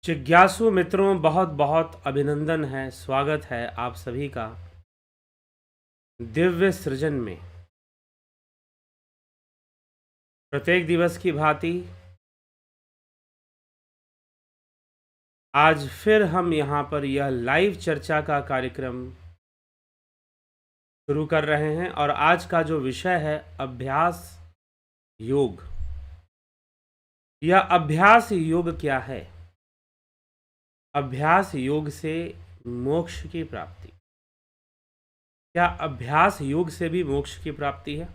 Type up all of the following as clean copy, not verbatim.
जिज्ञासु मित्रों, बहुत बहुत अभिनंदन है, स्वागत है आप सभी का दिव्य सृजन में। प्रत्येक दिवस की भांति आज फिर हम यहाँ पर यह लाइव चर्चा का कार्यक्रम शुरू कर रहे हैं और आज का जो विषय है अभ्यास योग। यह अभ्यास योग क्या है? अभ्यास योग से मोक्ष की प्राप्ति। क्या अभ्यास योग से भी मोक्ष की प्राप्ति है?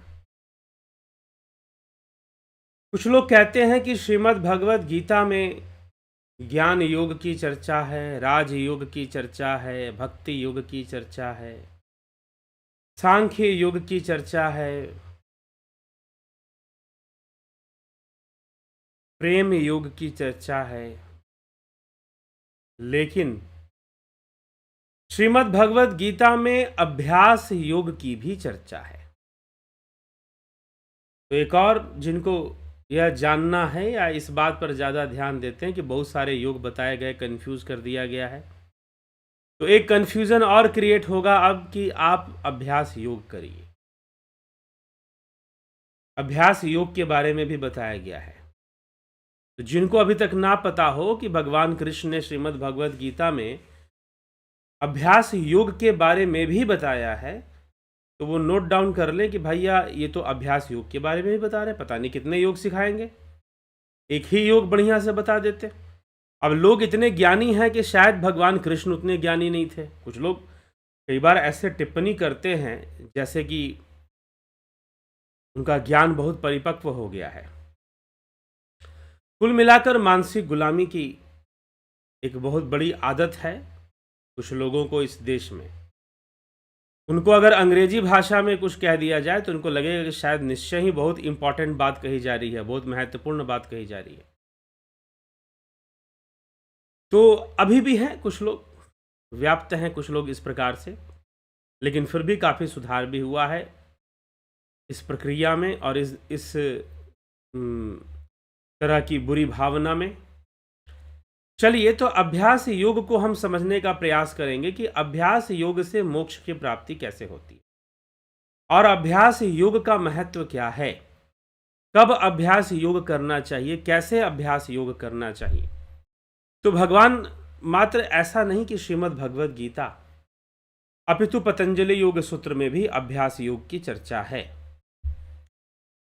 कुछ लोग कहते हैं कि श्रीमद् भगवत गीता में ज्ञान योग की चर्चा है, राज योग की चर्चा है, भक्ति योग की चर्चा है, सांख्य योग की चर्चा है, प्रेम योग की चर्चा है। लेकिन श्रीमद् भगवत गीता में अभ्यास योग की भी चर्चा है। तो एक और जिनको यह जानना है या इस बात पर ज़्यादा ध्यान देते हैं कि बहुत सारे योग बताए गए, कंफ्यूज कर दिया गया है, तो एक कंफ्यूजन और क्रिएट होगा अब कि आप अभ्यास योग करिए। अभ्यास योग के बारे में भी बताया गया है। तो जिनको अभी तक ना पता हो कि भगवान कृष्ण ने श्रीमद् भगवत गीता में अभ्यास योग के बारे में भी बताया है, तो वो नोट डाउन कर लें कि भैया ये तो अभ्यास योग के बारे में भी बता रहे हैं, पता नहीं कितने योग सिखाएंगे, एक ही योग बढ़िया से बता देते। अब लोग इतने ज्ञानी हैं कि शायद भगवान कृष्ण उतने ज्ञानी नहीं थे। कुछ लोग कई बार ऐसे टिप्पणी करते हैं जैसे कि उनका ज्ञान बहुत परिपक्व हो गया है। कुल मिलाकर मानसिक गुलामी की एक बहुत बड़ी आदत है कुछ लोगों को इस देश में। उनको अगर अंग्रेजी भाषा में कुछ कह दिया जाए तो उनको लगेगा कि शायद निश्चय ही बहुत इंपॉर्टेंट बात कही जा रही है, बहुत महत्वपूर्ण बात कही जा रही है। तो अभी भी हैं कुछ लोग, व्याप्त हैं कुछ लोग इस प्रकार से, लेकिन फिर भी काफ़ी सुधार भी हुआ है इस प्रक्रिया में और इस तरह की बुरी भावना में। चलिए, तो अभ्यास योग को हम समझने का प्रयास करेंगे कि अभ्यास योग से मोक्ष की प्राप्ति कैसे होती है और अभ्यास योग का महत्व क्या है, कब अभ्यास योग करना चाहिए, कैसे अभ्यास योग करना चाहिए। तो भगवान मात्र ऐसा नहीं कि श्रीमद् भगवत गीता, अपितु पतंजलि योग सूत्र में भी अभ्यास योग की चर्चा है।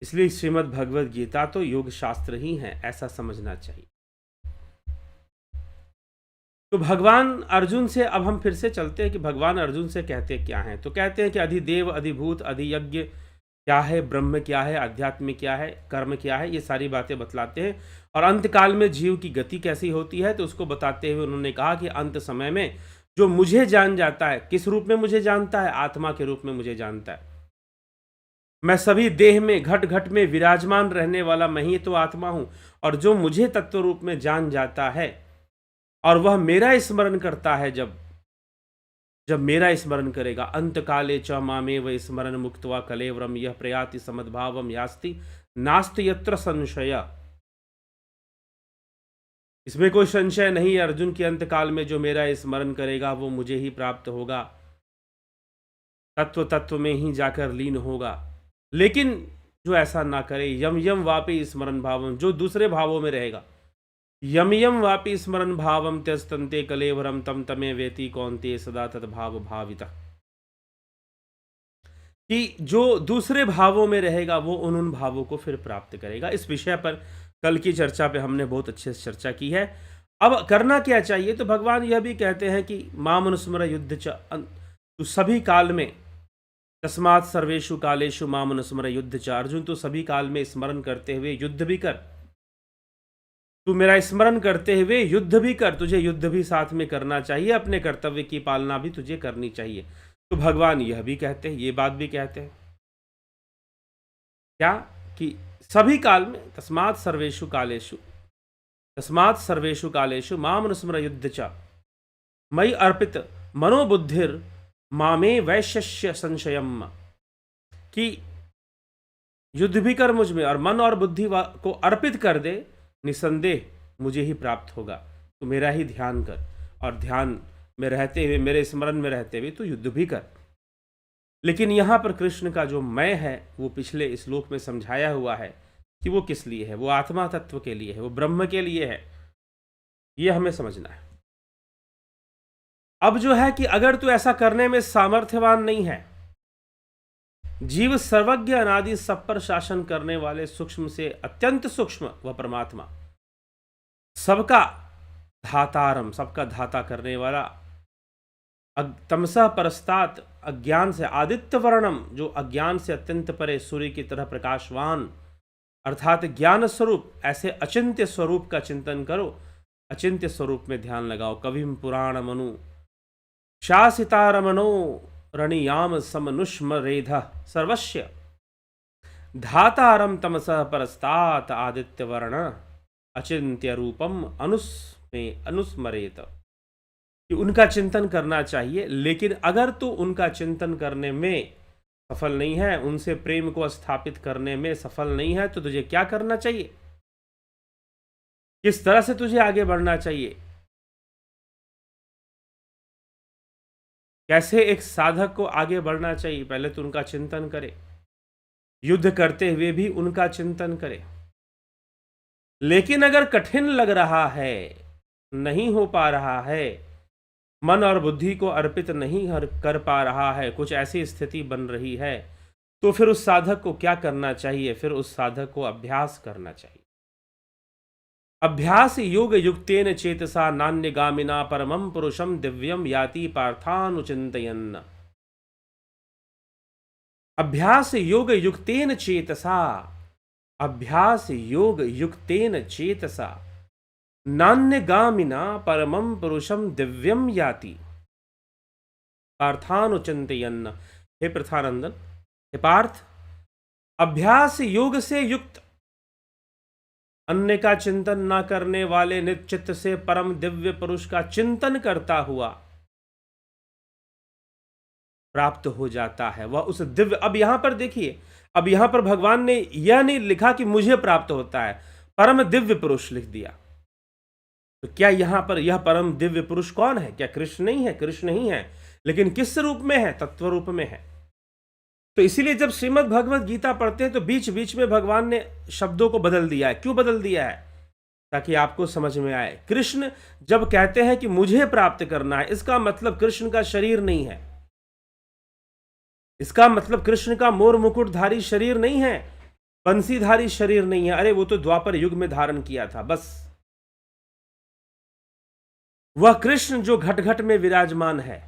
इसलिए श्रीमद् भगवत गीता तो योग शास्त्र ही है, ऐसा समझना चाहिए। तो भगवान अर्जुन से अब हम फिर से चलते हैं कि भगवान अर्जुन से कहते क्या हैं। तो कहते हैं कि अधिदेव, अधिभूत, अधियज्ञ क्या है, ब्रह्म क्या है, अध्यात्म क्या है, कर्म क्या है, ये सारी बातें बतलाते हैं। और अंत काल में जीव की गति कैसी होती है तो उसको बताते हुए उन्होंने कहा कि अंत समय में जो मुझे जान जाता है, किस रूप में मुझे जानता है? आत्मा के रूप में मुझे जानता है। मैं सभी देह में घट घट में विराजमान रहने वाला मैं ही तो आत्मा हूं। और जो मुझे तत्व रूप में जान जाता है और वह मेरा स्मरण करता है, जब मेरा स्मरण करेगा, अंत काले च मामेव स्मरण मुक्त्वा कलेवरम यह प्रयाति समद्भावम यास्ति नास्ति यत्र संशय। इसमें कोई संशय नहीं है अर्जुन की, अंत काल में जो मेरा स्मरण करेगा वो मुझे ही प्राप्त होगा, तत्व तत्व में ही जाकर लीन होगा। लेकिन जो ऐसा ना करे, यम यम वापि स्मरण भावम, जो दूसरे भावों में रहेगा, यम यम वापि स्मरण भावम त्यजतन्ते कलेवरम तम तमे वेति कौन्ते सदा तद्भाव भाविता। कि जो दूसरे भावों में रहेगा वो उन भावों को फिर प्राप्त करेगा। इस विषय पर कल की चर्चा पे हमने बहुत अच्छे से चर्चा की है। अब करना क्या चाहिए? तो भगवान यह भी कहते हैं कि मामनुस्मर युद्ध च, तो सभी काल में, तस्मात् सर्वेषु कालेषु मामनुस्मर युद्ध च, अर्जुन तो सभी काल में स्मरण करते हुए युद्ध भी कर। तू मेरा स्मरण करते हुए युद्ध भी कर, तुझे युद्ध भी साथ में करना चाहिए, अपने कर्तव्य की पालना भी तुझे करनी चाहिए। तो भगवान यह भी कहते हैं, ये बात भी कहते हैं क्या कि सभी काल में, तस्मात् सर्वेषु कालेषु मामनुस्मर युद्ध च मयि अर्पित मनोबुद्धिर मामे वैश्यस्य संशयम, कि युद्ध भी कर मुझ में और मन और बुद्धि को अर्पित कर दे, निसंदेह मुझे ही प्राप्त होगा। तो मेरा ही ध्यान कर, और ध्यान में रहते हुए, मेरे स्मरण में रहते हुए तो युद्ध भी कर। लेकिन यहाँ पर कृष्ण का जो मैं है वो पिछले श्लोक में समझाया हुआ है कि वो किस लिए है, वो आत्मा तत्व के लिए है, वो ब्रह्म के लिए है, ये हमें समझना है। अब जो है कि अगर तू ऐसा करने में सामर्थ्यवान नहीं है, जीव सर्वज्ञ अनादि सब पर शासन करने वाले सूक्ष्म से अत्यंत सूक्ष्म वह परमात्मा, सबका धातारम, सबका धाता करने वाला, तमसा परस्तात, अज्ञान से आदित्य वर्णम, जो अज्ञान से अत्यंत परे सूर्य की तरह प्रकाशवान, अर्थात ज्ञान स्वरूप, ऐसे अचिंत्य स्वरूप का चिंतन करो, अचिंत्य स्वरूप में ध्यान लगाओ। कविम पुराण मनु शासितारमनो रणियाम समनुष्मरेध सर्वस्य धातारम तमसः परस्तात आदित्य वर्ण अचिंत्य रूपम अनुस्मरेत, कि उनका चिंतन करना चाहिए। लेकिन अगर तू उनका चिंतन करने में सफल नहीं है, उनसे प्रेम को स्थापित करने में सफल नहीं है, तो तुझे क्या करना चाहिए, किस तरह से तुझे आगे बढ़ना चाहिए, कैसे एक साधक को आगे बढ़ना चाहिए। पहले तो उनका चिंतन करे, युद्ध करते हुए भी उनका चिंतन करे। लेकिन अगर कठिन लग रहा है, नहीं हो पा रहा है, मन और बुद्धि को अर्पित नहीं कर पा रहा है, कुछ ऐसी स्थिति बन रही है, तो फिर उस साधक को क्या करना चाहिए, फिर उस साधक को अभ्यास करना चाहिए। अभ्यास योग युक्तेन चेतसा नान्यगामिना परमं पुरुषम दिव्यम याति पार्थानुचिंतयन्। अभ्यास योग युक्तेन चेतसा, अभ्यास योग युक्तेन चेतसा नान्यगामिना परमं पुरुषम दिव्यम याति पार्थानुचिंतयन्। हे प्रथानंदन, हे पार्थ, अभ्यास योग से युक्त, अन्य का चिंतन ना करने वाले निश्चित से परम दिव्य पुरुष का चिंतन करता हुआ प्राप्त हो जाता है वह उस दिव्य। अब यहां पर देखिए, अब यहां पर भगवान ने यह नहीं लिखा कि मुझे प्राप्त होता है, परम दिव्य पुरुष लिख दिया। तो क्या यहां पर यह परम दिव्य पुरुष कौन है? क्या कृष्ण नहीं है? कृष्ण ही है, लेकिन किस रूप में है? तत्व रूप में है। तो इसीलिए जब श्रीमद् भगवत गीता पढ़ते हैं तो बीच बीच में भगवान ने शब्दों को बदल दिया है। क्यों बदल दिया है? ताकि आपको समझ में आए। कृष्ण जब कहते हैं कि मुझे प्राप्त करना है, इसका मतलब कृष्ण का शरीर नहीं है, इसका मतलब कृष्ण का मोर मुकुटधारी शरीर नहीं है, बंसीधारी शरीर नहीं है। अरे वो तो द्वापर युग में धारण किया था बस। वह कृष्ण जो घट घट में विराजमान है,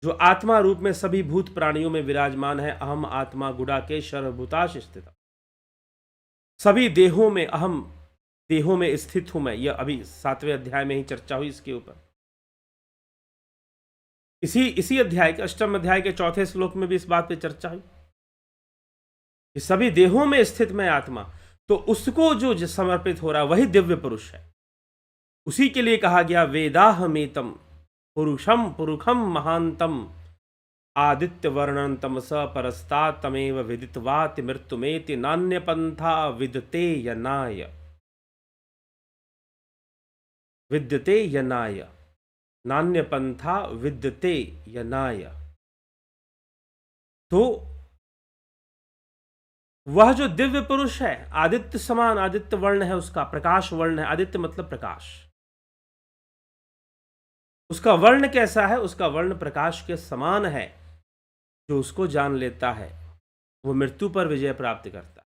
जो आत्मा रूप में सभी भूत प्राणियों में विराजमान है, अहम आत्मा गुडाकेश सर्वभूताश स्थित, सभी देहों में, अहम देहों में स्थित हूं मैं। यह अभी 7वें अध्याय में ही चर्चा हुई इसके ऊपर। इसी अध्याय के 8वें अध्याय के 4थे श्लोक में भी इस बात पे चर्चा हुई कि सभी देहों में स्थित मैं आत्मा। तो उसको जो समर्पित हो रहा है वही दिव्य पुरुष है। उसी के लिए कहा गया वेदाहमेतम पुरुषम पुरुषम महांतम आदित्य वर्णन तमस परस्तात् तमेव विदित्वाति मृत्युमेति नान्य पंथा विद्यते यनाय, विद्यते यनाय, नान्य पंथा विद्यते यनाय। तो वह जो दिव्य पुरुष है, आदित्य समान, आदित्य वर्ण है उसका, प्रकाश वर्ण है। आदित्य मतलब प्रकाश। उसका वर्ण कैसा है? उसका वर्ण प्रकाश के समान है। जो उसको जान लेता है वो मृत्यु पर विजय प्राप्त करता है।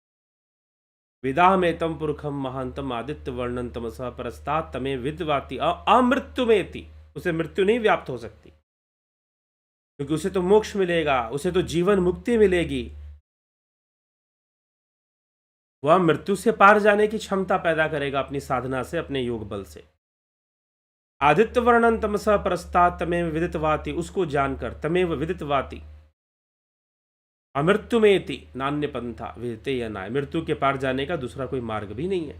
वेदाहमेतम पुरुषम महांतम आदित्य वर्णन तमसः परस्तात् तमे विद्वाति अमृत्युमेति। उसे मृत्यु नहीं व्याप्त हो सकती, क्योंकि उसे तो मोक्ष मिलेगा, उसे तो जीवन मुक्ति मिलेगी। वह मृत्यु से पार जाने की क्षमता पैदा करेगा अपनी साधना से, अपने योग बल से। आदित्य वर्णन तमसः परस्तात् तमेव विदित्वाति, उसको जानकर, तमेव विदित्वाति अमृत्युमेति नान्य पंथा विदिते यनाय। मृत्यु के पार जाने का दूसरा कोई मार्ग भी नहीं है,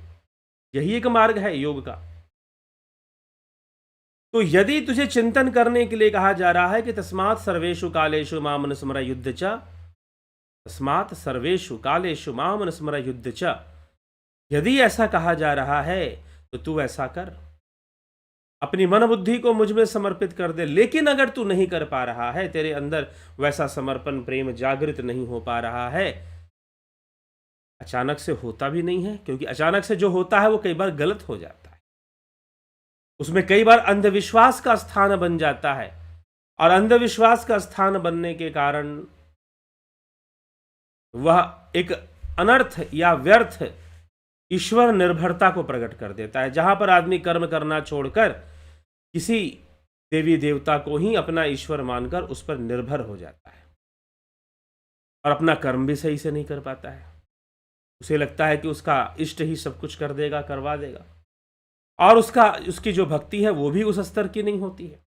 यही एक मार्ग है योग का। तो यदि तुझे चिंतन करने के लिए कहा जा रहा है कि तस्मात् सर्वेषु कालेषु माम अनुस्मर युद्ध च, तस्मात् सर्वेषु कालेषु माम अनुस्मर युद्ध च, यदि ऐसा कहा जा रहा है तो तू ऐसा कर। अपनी मन बुद्धि को मुझ में समर्पित कर दे। लेकिन अगर तू नहीं कर पा रहा है, तेरे अंदर वैसा समर्पण प्रेम जागृत नहीं हो पा रहा है, अचानक से होता भी नहीं है, क्योंकि अचानक से जो होता है वो कई बार गलत हो जाता है, उसमें कई बार अंधविश्वास का स्थान बन जाता है, और अंधविश्वास का स्थान बनने के कारण वह एक अनर्थ या व्यर्थ ईश्वर निर्भरता को प्रकट कर देता है, जहां पर आदमी कर्म करना छोड़कर किसी देवी देवता को ही अपना ईश्वर मानकर उस पर निर्भर हो जाता है, और अपना कर्म भी सही से नहीं कर पाता है। उसे लगता है कि उसका इष्ट ही सब कुछ कर देगा, करवा देगा, और उसकी जो भक्ति है वो भी उस स्तर की नहीं होती है,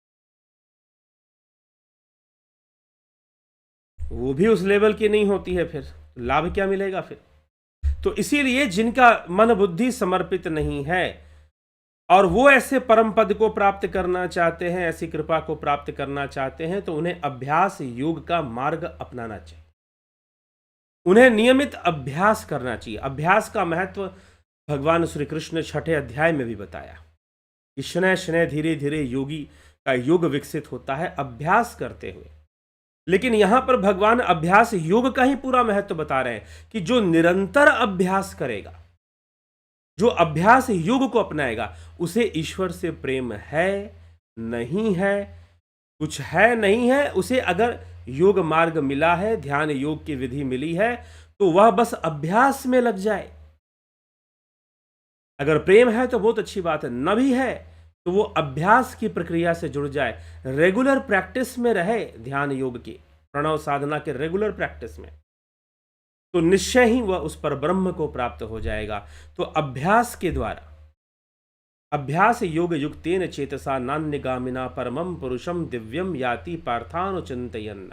वो भी उस लेवल की नहीं होती है। फिर लाभ क्या मिलेगा फिर? तो इसीलिए जिनका मन बुद्धि समर्पित नहीं है और वो ऐसे परम पद को प्राप्त करना चाहते हैं, ऐसी कृपा को प्राप्त करना चाहते हैं, तो उन्हें अभ्यास योग का मार्ग अपनाना चाहिए। उन्हें नियमित अभ्यास करना चाहिए। अभ्यास का महत्व भगवान श्री कृष्ण 6ठे अध्याय में भी बताया कि शनय शनय धीरे धीरे योगी का योग विकसित होता है अभ्यास करते हुए। लेकिन यहां पर भगवान अभ्यास योग का ही पूरा महत्व बता रहे हैं कि जो निरंतर अभ्यास करेगा, जो अभ्यास योग को अपनाएगा, उसे ईश्वर से प्रेम है नहीं है, कुछ है नहीं है, उसे अगर योग मार्ग मिला है, ध्यान योग की विधि मिली है, तो वह बस अभ्यास में लग जाए। अगर प्रेम है तो बहुत अच्छी बात है, न भी है तो वो अभ्यास की प्रक्रिया से जुड़ जाए, रेगुलर प्रैक्टिस में रहे, ध्यान योग की प्रणव साधना के रेगुलर प्रैक्टिस में, तो निश्चय ही वह उस पर ब्रह्म को प्राप्त हो जाएगा। तो अभ्यास के द्वारा, अभ्यास योग युक्तेन चेतसा नान्यगामिना परमं पुरुषम दिव्यम याति पार्थानुचिंतयन्।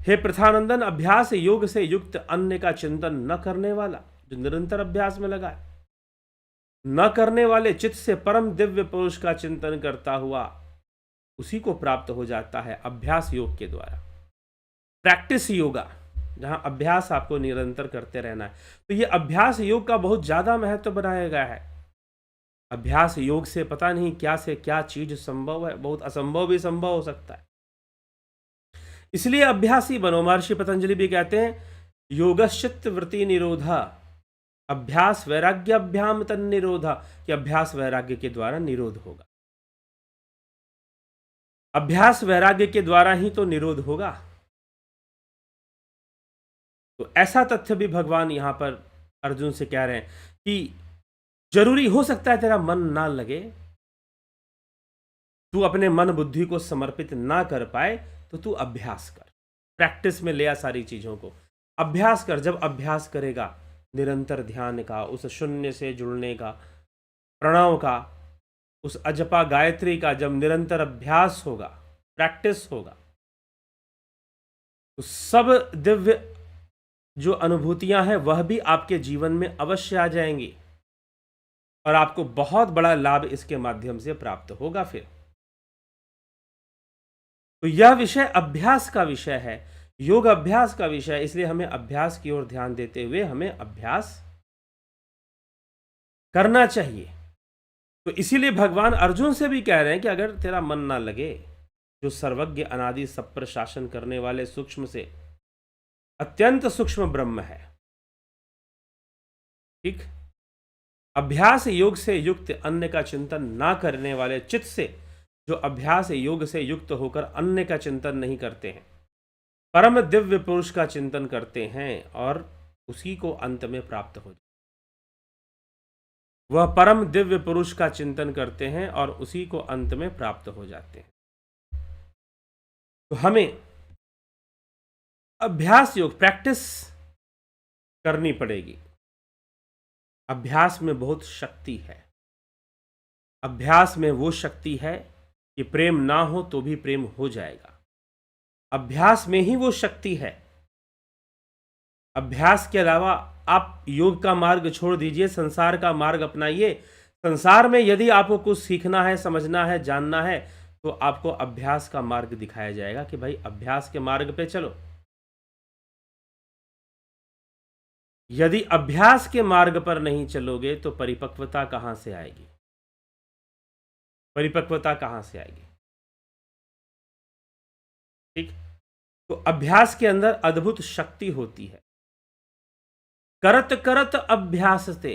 हे प्रथानंदन, अभ्यास योग से युक्त अन्य का चिंतन न करने वाला, जो निरंतर अभ्यास में लगा है, न करने वाले चित्त से परम दिव्य पुरुष का चिंतन करता हुआ उसी को प्राप्त हो जाता है अभ्यास योग के द्वारा। प्रैक्टिस योगा, जहां अभ्यास आपको निरंतर करते रहना है। तो ये अभ्यास योग का बहुत ज्यादा महत्व बनाया गया है। अभ्यास योग से पता नहीं क्या से क्या चीज संभव है, बहुत असंभव भी संभव हो सकता है। इसलिए अभ्यासी बनो। महर्षि पतंजलि भी कहते हैं योगश्चित्त वृत्ति निरोधा, अभ्यास वैराग्याभ्याम तन्निरोधा, कि अभ्यास वैराग्य के द्वारा निरोध होगा। अभ्यास वैराग्य के द्वारा ही तो निरोध होगा। तो ऐसा तथ्य भी भगवान यहां पर अर्जुन से कह रहे हैं कि जरूरी हो सकता है तेरा मन ना लगे, तू अपने मन बुद्धि को समर्पित ना कर पाए, तो तू अभ्यास कर, प्रैक्टिस में ले आ सारी चीजों को, अभ्यास कर। जब अभ्यास करेगा निरंतर ध्यान का, उस शून्य से जुड़ने का, प्रणव का, उस अजपा गायत्री का, जब निरंतर अभ्यास होगा, प्रैक्टिस होगा, तो सब दिव्य जो अनुभूतियां हैं वह भी आपके जीवन में अवश्य आ जाएंगी, और आपको बहुत बड़ा लाभ इसके माध्यम से प्राप्त होगा। फिर तो यह विषय अभ्यास का विषय है, योग अभ्यास का विषय है। इसलिए हमें अभ्यास की ओर ध्यान देते हुए हमें अभ्यास करना चाहिए। तो इसीलिए भगवान अर्जुन से भी कह रहे हैं कि अगर तेरा मन ना लगे, जो सर्वज्ञ अनादि सब पर शासन करने वाले सूक्ष्म से अत्यंत सूक्ष्म ब्रह्म है, ठीक, अभ्यास योग से युक्त अन्य का चिंतन ना करने वाले चित्त से, जो अभ्यास योग से युक्त होकर अन्य का चिंतन नहीं करते हैं, परम दिव्य पुरुष का चिंतन करते हैं, और उसी को अंत में प्राप्त हो जाए। वह परम दिव्य पुरुष का चिंतन करते हैं और उसी को अंत में प्राप्त हो जाते हैं। तो हमें अभ्यास योग प्रैक्टिस करनी पड़ेगी। अभ्यास में बहुत शक्ति है। अभ्यास में वो शक्ति है कि प्रेम ना हो तो भी प्रेम हो जाएगा। अभ्यास में ही वो शक्ति है। अभ्यास के अलावा आप योग का मार्ग छोड़ दीजिए, संसार का मार्ग अपनाइए। संसार में यदि आपको कुछ सीखना है, समझना है, जानना है, तो आपको अभ्यास का मार्ग दिखाया जाएगा कि भाई अभ्यास के मार्ग पे चलो। यदि अभ्यास के मार्ग पर नहीं चलोगे तो परिपक्वता कहां से आएगी? परिपक्वता कहाँ से आएगी? ठीक। तो अभ्यास के अंदर अद्भुत शक्ति होती है। करत करत अभ्यास ते,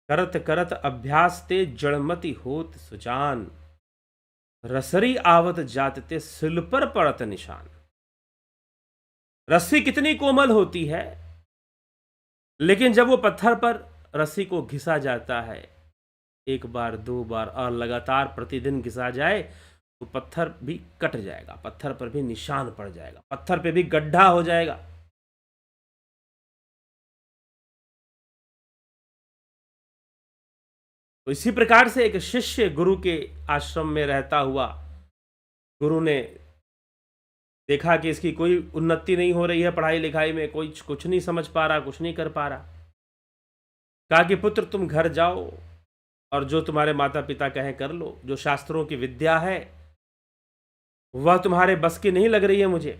करत करत अभ्यास ते जड़मति होत सुजान, रसरी आवत जातते सिल पर पड़त निशान। रस्सी कितनी कोमल होती है, लेकिन जब वो पत्थर पर रस्सी को घिसा जाता है, एक बार दो बार और लगातार प्रतिदिन घिसा जाए, तो पत्थर भी कट जाएगा, पत्थर पर भी निशान पड़ जाएगा, पत्थर पे भी गड्ढा हो जाएगा। तो इसी प्रकार से एक शिष्य गुरु के आश्रम में रहता हुआ, गुरु ने देखा कि इसकी कोई उन्नति नहीं हो रही है पढ़ाई लिखाई में, कोई कुछ नहीं समझ पा रहा, कुछ नहीं कर पा रहा। कहा कि पुत्र तुम घर जाओ और जो तुम्हारे माता पिता कहें कर लो, जो शास्त्रों की विद्या है वह तुम्हारे बस की नहीं लग रही है मुझे।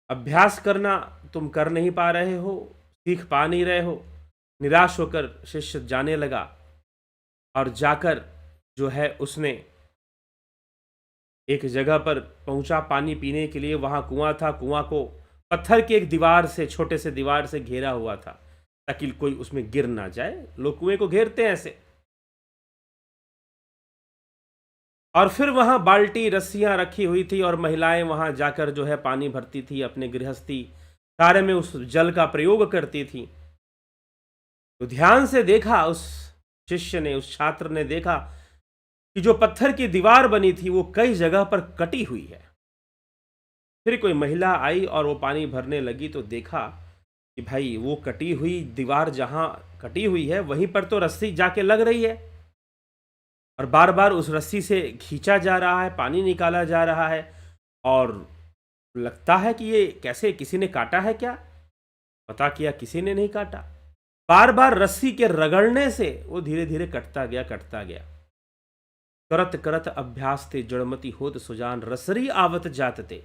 अभ्यास करना तुम कर नहीं पा रहे हो, सीख पा नहीं रहे हो। निराश होकर शिष्य जाने लगा और जाकर जो है उसने एक जगह पर पहुंचा पानी पीने के लिए। वहां कुआं था, कुआं को पत्थर की एक दीवार से, छोटे से दीवार से घेरा हुआ था ताकि कोई उसमें गिर ना जाए। लोग कुएं को घेरते हैं ऐसे। और फिर वहां बाल्टी रस्सियां रखी हुई थी और महिलाएं वहां जाकर जो है पानी भरती थी, अपने गृहस्थी कार्य में उस जल का प्रयोग करती थी। तो ध्यान से देखा उस शिष्य ने, उस छात्र ने देखा कि जो पत्थर की दीवार बनी थी वो कई जगह पर कटी हुई है। फिर कोई महिला आई और वो पानी भरने लगी तो देखा कि भाई वो कटी हुई दीवार जहां कटी हुई है वहीं पर तो रस्सी जाके लग रही है और बार बार उस रस्सी से खींचा जा रहा है, पानी निकाला जा रहा है। और लगता है कि ये कैसे, किसी ने काटा है क्या? पता किया, किसी ने नहीं काटा। बार बार रस्सी के रगड़ने से वो धीरे धीरे कटता गया, कटता गया। करत करत अभ्यास ते जड़मति होत सुजान, रसरी आवत जातते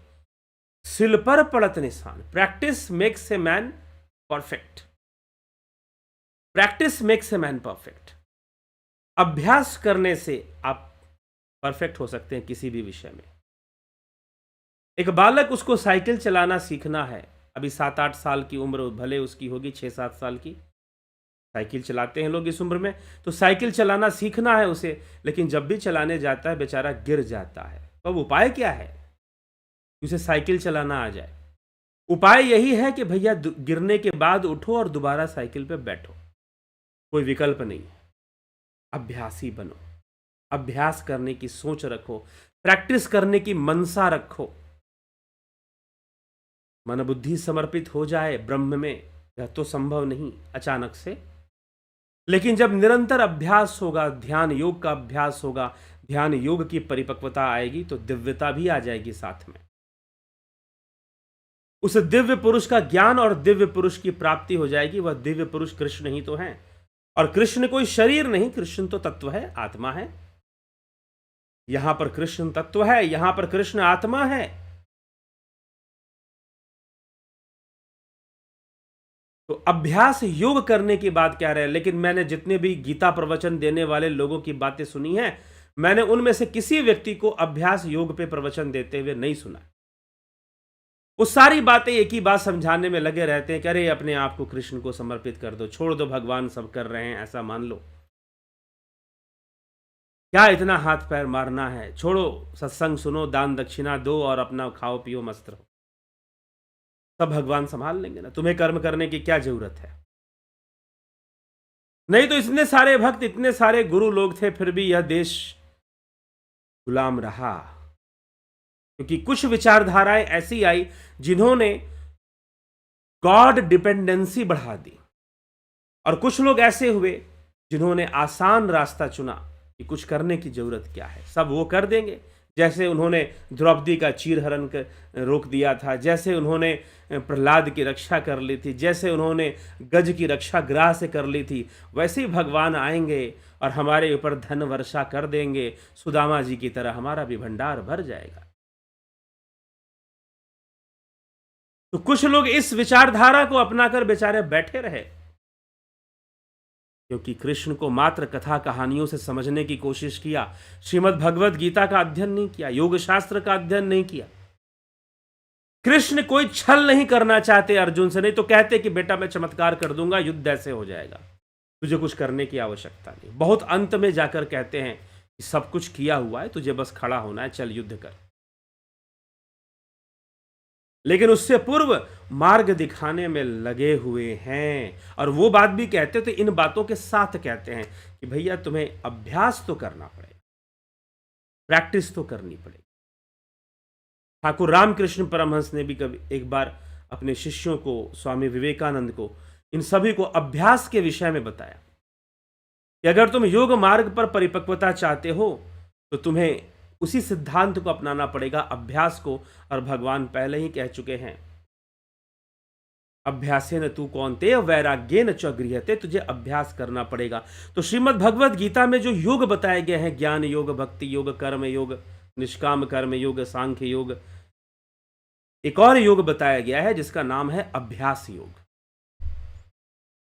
सिल पर पड़त निशान। Practice makes a man perfect. Practice makes a man perfect. अभ्यास करने से आप परफेक्ट हो सकते हैं किसी भी विषय में। एक बालक, उसको साइकिल चलाना सीखना है, अभी 7-8 साल की उम्र भले उसकी होगी, 6-7 साल की। साइकिल चलाते हैं लोग इस उम्र में, तो साइकिल चलाना सीखना है उसे। लेकिन जब भी चलाने जाता है बेचारा गिर जाता है। तो अब उपाय क्या है कि उसे साइकिल चलाना आ जाए? उपाय यही है कि भैया गिरने के बाद उठो और दोबारा साइकिल पे बैठो, कोई विकल्प नहीं है। अभ्यासी बनो, अभ्यास करने की सोच रखो, प्रैक्टिस करने की मनसा रखो। मन बुद्धि समर्पित हो जाए ब्रह्म में, यह तो संभव नहीं अचानक से। लेकिन जब निरंतर अभ्यास होगा, ध्यान योग का अभ्यास होगा, ध्यान योग की परिपक्वता आएगी तो दिव्यता भी आ जाएगी साथ में। उस दिव्य पुरुष का ज्ञान और दिव्य पुरुष की प्राप्ति हो जाएगी। वह दिव्य पुरुष कृष्ण ही तो हैं। और कृष्ण कोई शरीर नहीं, कृष्ण तो तत्व है, आत्मा है। यहां पर कृष्ण तत्व है, यहां पर कृष्ण आत्मा है। तो अभ्यास योग करने की बात कह रहे हैं। लेकिन मैंने जितने भी गीता प्रवचन देने वाले लोगों की बातें सुनी हैं, मैंने उनमें से किसी व्यक्ति को अभ्यास योग पे प्रवचन देते हुए नहीं सुना। वो सारी बातें एक ही बात समझाने में लगे रहते हैं कि अरे अपने आप को कृष्ण को समर्पित कर दो, छोड़ दो, भगवान सब कर रहे हैं, ऐसा मान लो, क्या इतना हाथ पैर मारना है, छोड़ो, सत्संग सुनो, दान दक्षिणा दो और अपना खाओ पियो मस्त रहो, सब भगवान संभाल लेंगे ना, तुम्हें कर्म करने की क्या जरूरत है। नहीं तो इतने सारे भक्त, इतने सारे गुरु लोग थे, फिर भी यह देश गुलाम रहा। क्योंकि कुछ विचारधाराएं ऐसी आई जिन्होंने गॉड डिपेंडेंसी बढ़ा दी, और कुछ लोग ऐसे हुए जिन्होंने आसान रास्ता चुना कि कुछ करने की जरूरत क्या है, सब वो कर देंगे। जैसे उन्होंने द्रौपदी का चीरहरण रोक दिया था, जैसे उन्होंने प्रहलाद की रक्षा कर ली थी, जैसे उन्होंने गज की रक्षा ग्राह से कर ली थी, वैसे ही भगवान आएंगे और हमारे ऊपर धन वर्षा कर देंगे। सुदामा जी की तरह हमारा भी भंडार भर जाएगा। तो कुछ लोग इस विचारधारा को अपनाकर बेचारे बैठे रहे क्योंकि कृष्ण को मात्र कथा कहानियों से समझने की कोशिश किया, श्रीमद् भगवत गीता का अध्ययन नहीं किया, योग शास्त्र का अध्ययन नहीं किया। कृष्ण कोई छल नहीं करना चाहते अर्जुन से, नहीं तो कहते कि बेटा मैं चमत्कार कर दूंगा, युद्ध ऐसे हो जाएगा, तुझे कुछ करने की आवश्यकता नहीं। बहुत अंत में जाकर कहते हैं कि सब कुछ किया हुआ है, तुझे बस खड़ा होना है, चल युद्ध कर। लेकिन उससे पूर्व मार्ग दिखाने में लगे हुए हैं, और वो बात भी कहते तो इन बातों के साथ कहते हैं कि भैया तुम्हें अभ्यास तो करना पड़ेगा, प्रैक्टिस तो करनी पड़ेगी। ठाकुर रामकृष्ण परमहंस ने भी कभी एक बार अपने शिष्यों को, स्वामी विवेकानंद को, इन सभी को अभ्यास के विषय में बताया कि अगर तुम योग मार्ग पर परिपक्वता चाहते हो तो तुम्हें उसी सिद्धांत को अपनाना पड़ेगा, अभ्यास को। और भगवान पहले ही कह चुके हैं, अभ्यासेन तू कौन्तेय वैराग्येन च गृह्यते, तुझे अभ्यास करना पड़ेगा। तो श्रीमद् भगवत गीता में जो योग बताए गए हैं, ज्ञान योग, भक्ति योग, कर्म योग, निष्काम कर्म योग, सांख्य योग, एक और योग बताया गया है जिसका नाम है अभ्यास योग,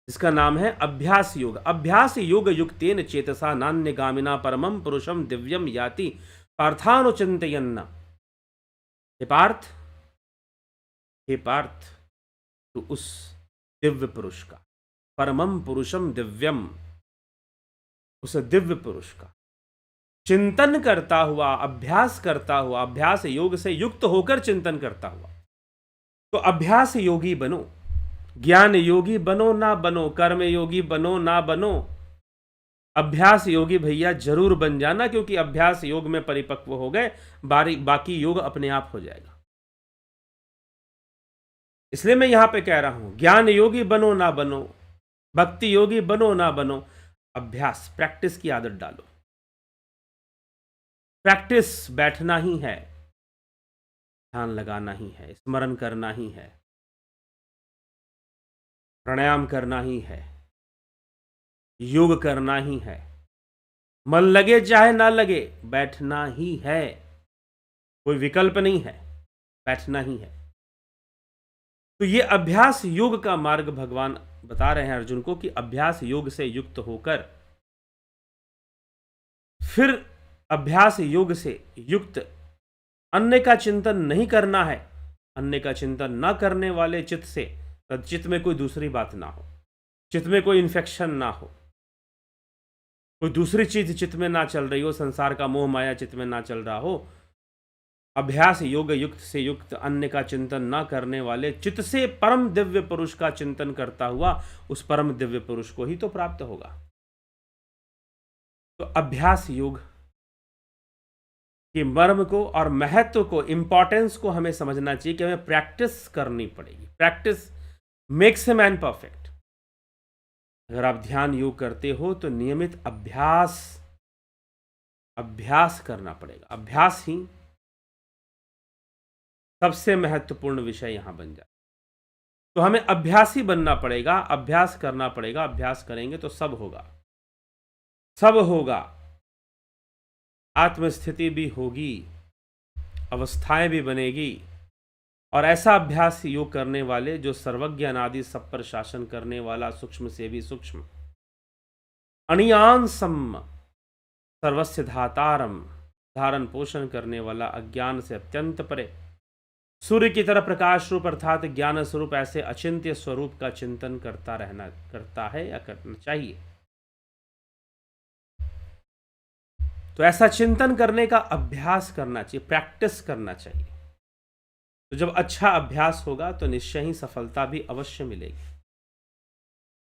जिसका नाम है अभ्यास योग। अभ्यास योग युक्तेन चेतसा नान्यगामिना परमं पुरुषम दिव्यम याति पार्थानुचिंतयन्न। हे पार्थ, हे पार्थ, तो उस दिव्य पुरुष का, परमम पुरुषम दिव्यम, उस दिव्य पुरुष का चिंतन करता हुआ, अभ्यास करता हुआ, अभ्यास योग से युक्त होकर चिंतन करता हुआ, तो अभ्यास योगी बनो। ज्ञान योगी बनो ना बनो, कर्म योगी बनो ना बनो, अभ्यास योगी भैया जरूर बन जाना, क्योंकि अभ्यास योग में परिपक्व हो गए, बाकी योग अपने आप हो जाएगा। इसलिए मैं यहां पे कह रहा हूं, ज्ञान योगी बनो ना बनो, भक्ति योगी बनो ना बनो, अभ्यास, प्रैक्टिस की आदत डालो। प्रैक्टिस बैठना ही है, ध्यान लगाना ही है, स्मरण करना ही है, प्राणायाम करना ही है, योग करना ही है, मन लगे चाहे ना लगे, बैठना ही है, कोई विकल्प नहीं है, बैठना ही है। तो ये अभ्यास योग का मार्ग भगवान बता रहे हैं अर्जुन को कि अभ्यास योग से युक्त होकर फिर अभ्यास योग से युक्त अन्य का चिंतन नहीं करना है। अन्य का चिंतन न करने वाले चित्त से, चित्त में कोई दूसरी बात ना हो, चित्त में कोई इन्फेक्शन ना हो, कोई दूसरी चीज चित्त में ना चल रही हो, संसार का मोह माया चित्त में ना चल रहा हो। अभ्यास योग युक्त से युक्त अन्य का चिंतन ना करने वाले चित्त से परम दिव्य पुरुष का चिंतन करता हुआ उस परम दिव्य पुरुष को ही तो प्राप्त होगा। तो अभ्यास योग के मर्म को और महत्व को, इंपॉर्टेंस को हमें समझना चाहिए कि हमें प्रैक्टिस करनी पड़ेगी। Practice makes a man perfect. अगर आप ध्यान योग करते हो तो नियमित अभ्यास करना पड़ेगा। अभ्यास ही सबसे महत्वपूर्ण विषय यहां बन जाए। तो हमें अभ्यासी बनना पड़ेगा, अभ्यास करना पड़ेगा। अभ्यास करेंगे तो सब होगा, सब होगा। आत्मस्थिति भी होगी, अवस्थाएं भी बनेगी, और ऐसा अभ्यास योग करने वाले जो सर्वज्ञ अनादि सब पर शासन करने वाला, सूक्ष्म से भी सूक्ष्म, अणियांसम सर्वस्य धातारम, धारण पोषण करने वाला, अज्ञान से अत्यंत परे, सूर्य की तरह प्रकाश रूप अर्थात ज्ञान स्वरूप, ऐसे अचिंत्य स्वरूप का चिंतन करता है या करना चाहिए। तो ऐसा चिंतन करने का अभ्यास करना चाहिए, प्रैक्टिस करना चाहिए। तो जब अच्छा अभ्यास होगा तो निश्चय ही सफलता भी अवश्य मिलेगी।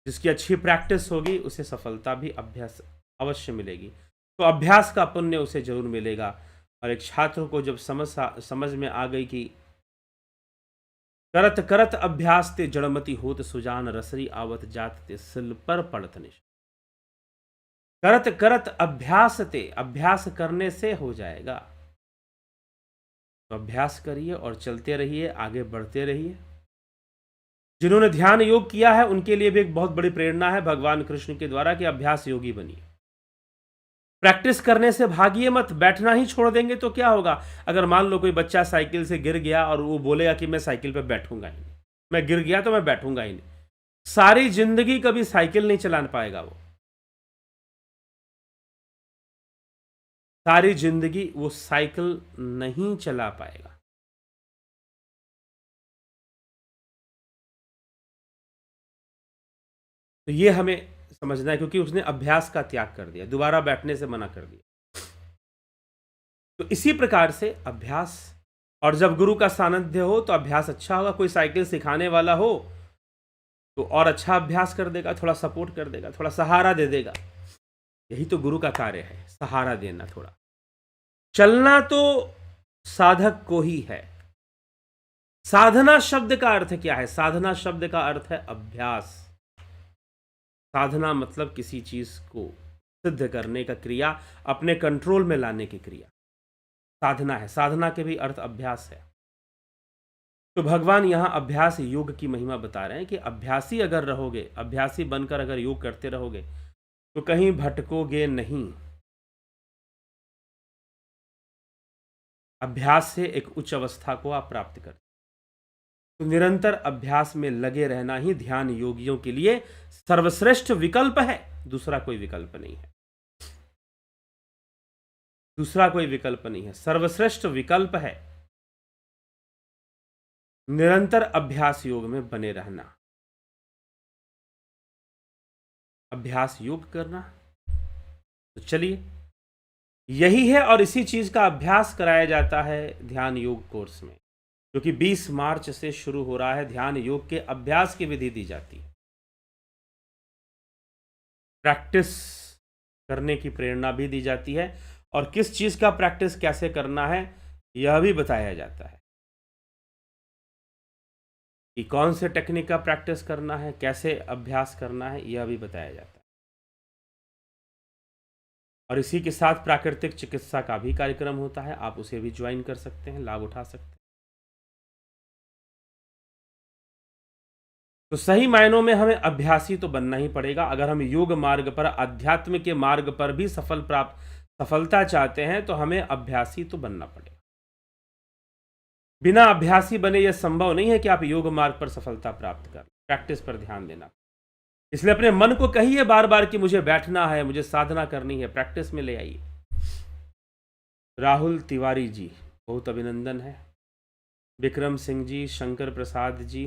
जिसकी अच्छी प्रैक्टिस होगी उसे सफलता भी अवश्य मिलेगी। तो अभ्यास का पुण्य उसे जरूर मिलेगा। और एक छात्र को जब समझ में आ गई कि करत करत अभ्यास ते जड़मति होत सुजान, रसरी आवत जात ते सिल पर पड़त निश। करत करत अभ्यास ते, अभ्यास करने से हो जाएगा। तो अभ्यास करिए और चलते रहिए, आगे बढ़ते रहिए। जिन्होंने ध्यान योग किया है उनके लिए भी एक बहुत बड़ी प्रेरणा है भगवान कृष्ण के द्वारा कि अभ्यास योगी बनिए। प्रैक्टिस करने से भागिए मत। बैठना ही छोड़ देंगे तो क्या होगा? अगर मान लो कोई बच्चा साइकिल से गिर गया और वो बोलेगा कि मैं साइकिल पे बैठूंगा ही नहीं, मैं गिर गया तो मैं बैठूंगा ही नहीं, सारी जिंदगी कभी साइकिल नहीं चला पाएगा वो। सारी जिंदगी वो साइकिल नहीं चला पाएगा। तो ये हमें समझना है, क्योंकि उसने अभ्यास का त्याग कर दिया, दोबारा बैठने से मना कर दिया। तो इसी प्रकार से अभ्यास, और जब गुरु का सानिध्य हो तो अभ्यास अच्छा होगा। कोई साइकिल सिखाने वाला हो तो और अच्छा अभ्यास कर देगा, थोड़ा सपोर्ट कर देगा, थोड़ा सहारा दे देगा। यही तो गुरु का कार्य है, सहारा देना। थोड़ा चलना तो साधक को ही है। साधना शब्द का अर्थ क्या है? साधना शब्द का अर्थ है अभ्यास। साधना मतलब किसी चीज को सिद्ध करने का क्रिया, अपने कंट्रोल में लाने की क्रिया साधना है। साधना के भी अर्थ अभ्यास है। तो भगवान यहां अभ्यास योग की महिमा बता रहे हैं कि अभ्यासी अगर रहोगे, अभ्यासी बनकर अगर योग करते रहोगे तो कहीं भटकोगे नहीं। अभ्यास से एक उच्च अवस्था को आप प्राप्त करते। तो निरंतर अभ्यास में लगे रहना ही ध्यान योगियों के लिए सर्वश्रेष्ठ विकल्प है। दूसरा कोई विकल्प नहीं है। दूसरा कोई विकल्प नहीं है, सर्वश्रेष्ठ विकल्प है निरंतर अभ्यास योग में बने रहना, अभ्यास योग करना। तो चलिए, यही है, और इसी चीज का अभ्यास कराया जाता है ध्यान योग कोर्स में, जो कि 20 मार्च से शुरू हो रहा है। ध्यान योग के अभ्यास की विधि दी जाती है, प्रैक्टिस करने की प्रेरणा भी दी जाती है, और किस चीज का प्रैक्टिस कैसे करना है यह भी बताया जाता है कि कौन से टेक्निक का प्रैक्टिस करना है, कैसे अभ्यास करना है, यह भी बताया जाता है। और इसी के साथ प्राकृतिक चिकित्सा का भी कार्यक्रम होता है, आप उसे भी ज्वाइन कर सकते हैं, लाभ उठा सकते हैं। तो सही मायनों में हमें अभ्यासी तो बनना ही पड़ेगा। अगर हम योग मार्ग पर, अध्यात्म के मार्ग पर भी सफलता चाहते हैं तो हमें अभ्यासी तो बनना पड़ेगा। बिना अभ्यासी बने यह संभव नहीं है कि आप योग मार्ग पर सफलता प्राप्त कर। प्रैक्टिस पर ध्यान देना, इसलिए अपने मन को कहिए बार बार कि मुझे बैठना है, मुझे साधना करनी है, प्रैक्टिस में ले आइए। राहुल तिवारी जी, बहुत अभिनंदन है। Vikram Singh ji, Shankar Prasad ji,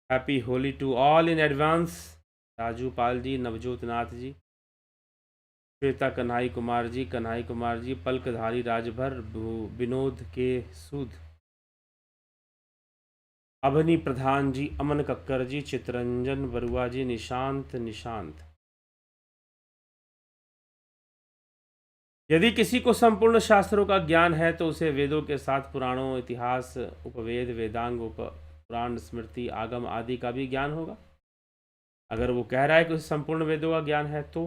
happy Holi to all in advance. Raju Pal ji, Navjot Nath ji, Shweta Kanhai Kumar ji, Palakdhari Rajbhar, Vinod K Sood, अभनी प्रधान जी, अमन कक्कर जी, चित्रंजन बरुआ जी, निशांत। यदि किसी को संपूर्ण शास्त्रों का ज्ञान है तो उसे वेदों के साथ पुराणों, इतिहास, उपवेद, वेदांग, पुराण, स्मृति, आगम आदि का भी ज्ञान होगा। अगर वो कह रहा है कि उसे संपूर्ण वेदों का ज्ञान है तो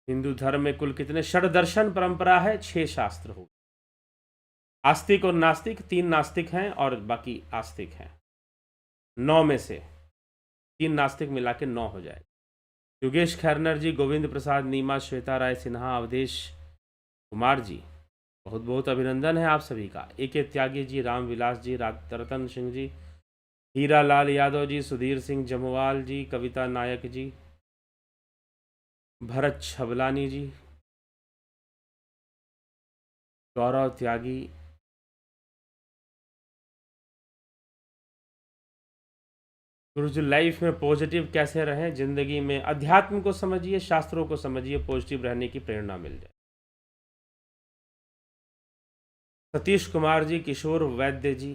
हिंदू धर्म में कुल कितने षड्दर्शन परंपरा है? 6 शास्त्र हो। आस्तिक और नास्तिक, 3 नास्तिक हैं और बाकी आस्तिक हैं। 9 में से 3 नास्तिक मिला के 9 हो जाए। योगेश खैरनर जी, गोविंद प्रसाद नीमा, श्वेता राय सिन्हा, अवधेश कुमार जी, बहुत बहुत अभिनंदन है आप सभी का। ए त्यागी जी, राम विलास जी, रतन सिंह जी, हीरा लाल यादव जी, सुधीर सिंह जमवाल जी, कविता नायक जी, भरत छबलानी जी, गौरव त्यागी, गुरुजी लाइफ में पॉजिटिव कैसे रहें? जिंदगी में अध्यात्म को समझिए, शास्त्रों को समझिए, पॉजिटिव रहने की प्रेरणा मिल जाए। सतीश कुमार जी, किशोर वैद्य जी,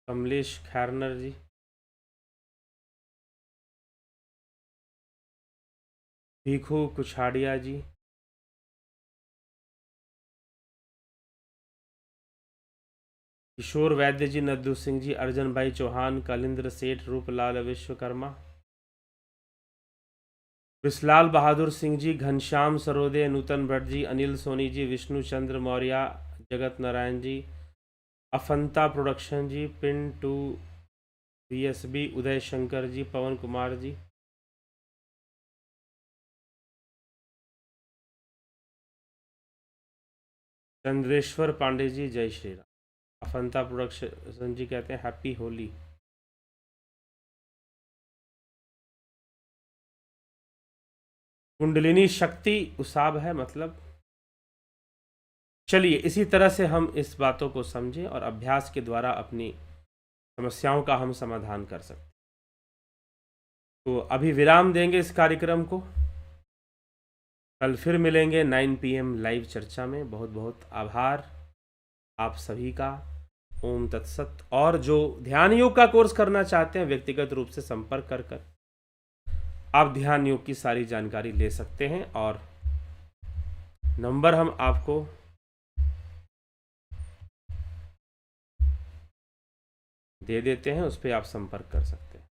कमलेश खैरनर जी, भीखू कुछाड़िया जी, किशोर वैद्य जी, नद्दू सिंह जी, अर्जन भाई चौहान, कलिंद्र सेठ, रूपलाल विश्वकर्मा, विसलाल बहादुर सिंह जी, घनश्याम सरोदे, नूतन Bhatt ji, Anil Soni ji, Vishnu Chandra Maurya, Jagat Narayan ji, Afanta production ji, pin to BSB, Uday Shankar ji, Pawan Kumar ji, Chandreshwar Pande ji, जय श्री राम। अफंता प्रोडक्शन जी कहते हैं हैप्पी होली। कुंडलिनी शक्ति उसाब है मतलब। चलिए इसी तरह से हम इस बातों को समझें और अभ्यास के द्वारा अपनी समस्याओं का हम समाधान कर सकते हैं। तो अभी विराम देंगे इस कार्यक्रम को, कल फिर मिलेंगे 9 PM लाइव चर्चा में। बहुत बहुत आभार आप सभी का। ओम तत्सत। और जो ध्यान योग का कोर्स करना चाहते हैं व्यक्तिगत रूप से संपर्क कर आप ध्यान योग की सारी जानकारी ले सकते हैं, और नंबर हम आपको दे देते हैं, उस पर आप संपर्क कर सकते हैं।